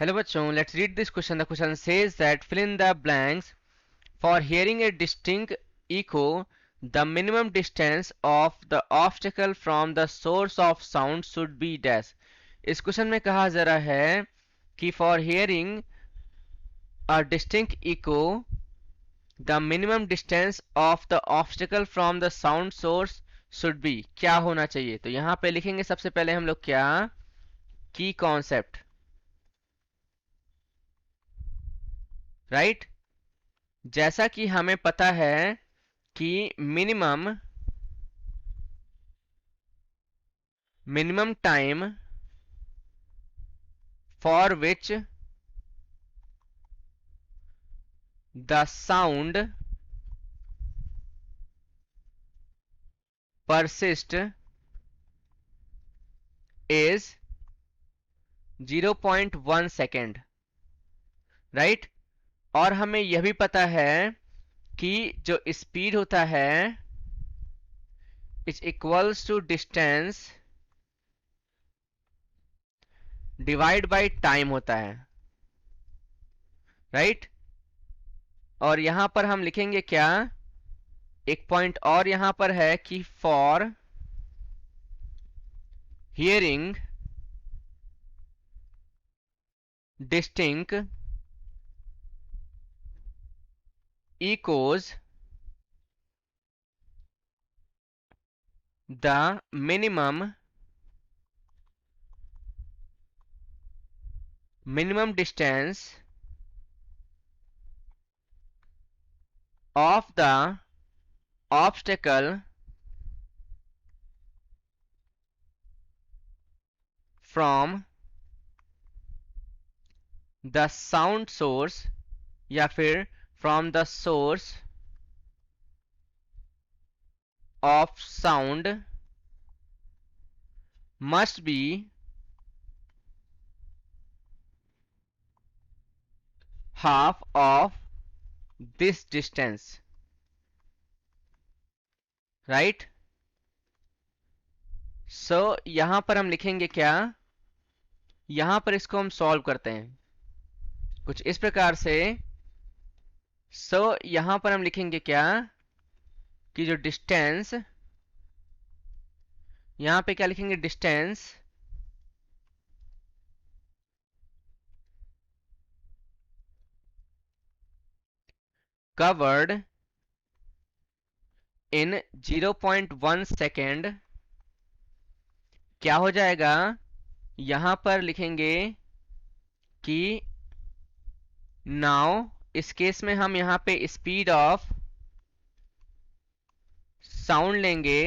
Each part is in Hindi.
Hello bachon, let's read this question. The question says that fill in the blanks. For hearing a distinct echo, the minimum distance of the obstacle from the source of sound should be dash. इस क्वेश्चन में कहा जा रहा है कि for hearing a distinct echo, the minimum distance of the obstacle from the sound source should be, क्या होना चाहिए। तो यहाँ पे लिखेंगे सबसे पहले हम लोग क्या, की कॉन्सेप्ट, राइट। जैसा कि हमें पता है कि minimum time for which the sound persist is 0.1 second, right. और हमें यह भी पता है कि जो स्पीड होता है is equals to distance divide by time होता है, राइट। और यहां पर हम लिखेंगे क्या, एक पॉइंट और यहां पर है कि for hearing distinct echoes, the minimum distance of the obstacle from the sound source या फिर from the source of sound must be half of this distance, right। so यहां पर हम लिखेंगे क्या, यहां पर इसको हम सॉल्व करते हैं कुछ इस प्रकार से। यहां पर हम लिखेंगे क्या कि जो डिस्टेंस, यहां पे क्या लिखेंगे, डिस्टेंस कवर्ड इन 0.1 सेकेंड क्या हो जाएगा, यहां पर लिखेंगे कि नाउ, इस केस में हम यहां पे स्पीड ऑफ साउंड लेंगे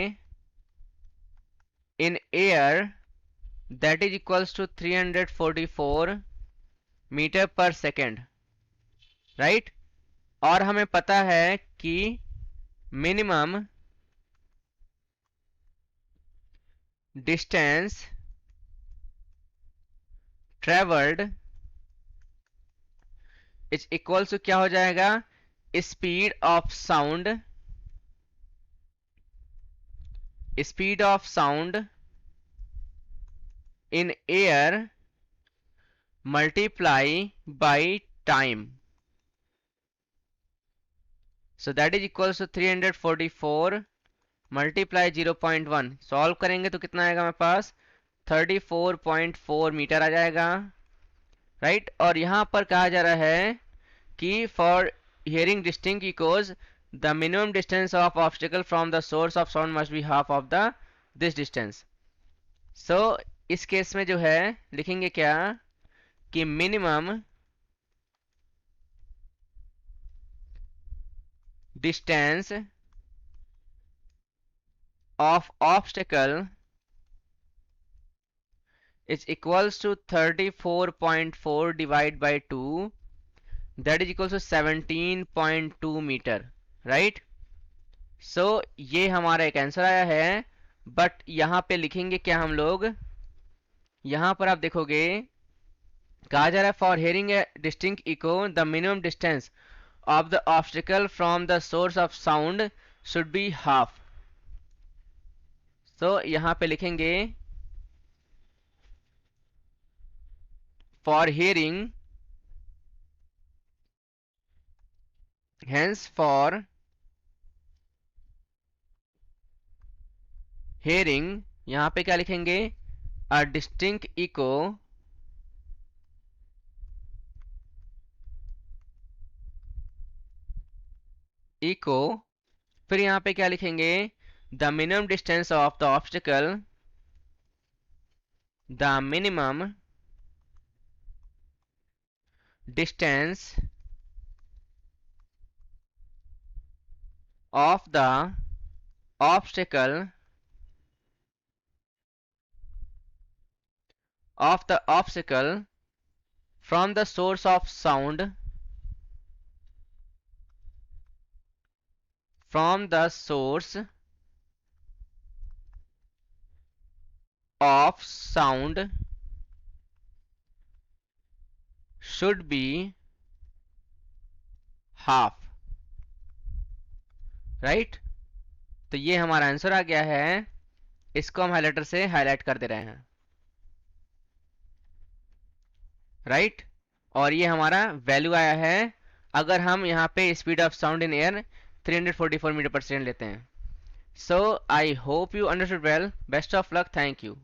in air that is equals to 344 metre per second, right. और हमें पता है कि minimum distance travelled is equal to क्या हो जाएगा, speed of sound in air multiply by time. So that is equal to 344 multiply 0.1, solve करेंगे तो कितना आएगा हमारे पास, 34.4 मीटर आ जाएगा, राइट। और यहां पर कहा जा रहा है कि for hearing distinct echoes the minimum distance of obstacle from the source of sound must be half of the this distance. इस केस में जो है लिखेंगे क्या कि minimum distance of obstacle is equals to 34.4 divided by 2, that is equals to 17.2 metre, right. ये हमारा एक आंसर आया है। बट यहां पे लिखेंगे क्या हम लोग, यहां पर आप देखोगे कहा जा रहा है for hearing A distinct echo the minimum distance of the obstacle from the source of sound should be half. यहां पे लिखेंगे for hearing, hence for hearing, यहां पे क्या लिखेंगे, a distinct echo, फिर यहां पे क्या लिखेंगे, the minimum distance of the obstacle, the minimum distance of the obstacle from the source of sound, from the source of sound should be half, right. तो ये हमारा आंसर आ गया है, इसको हम हाइलाइटर से हाईलाइट कर दे रहे हैं, राइट। और ये हमारा वैल्यू आया है अगर हम यहाँ पे speed of sound in air 344 metre per second लेते हैं। So I hope you understood well, best of luck, thank you.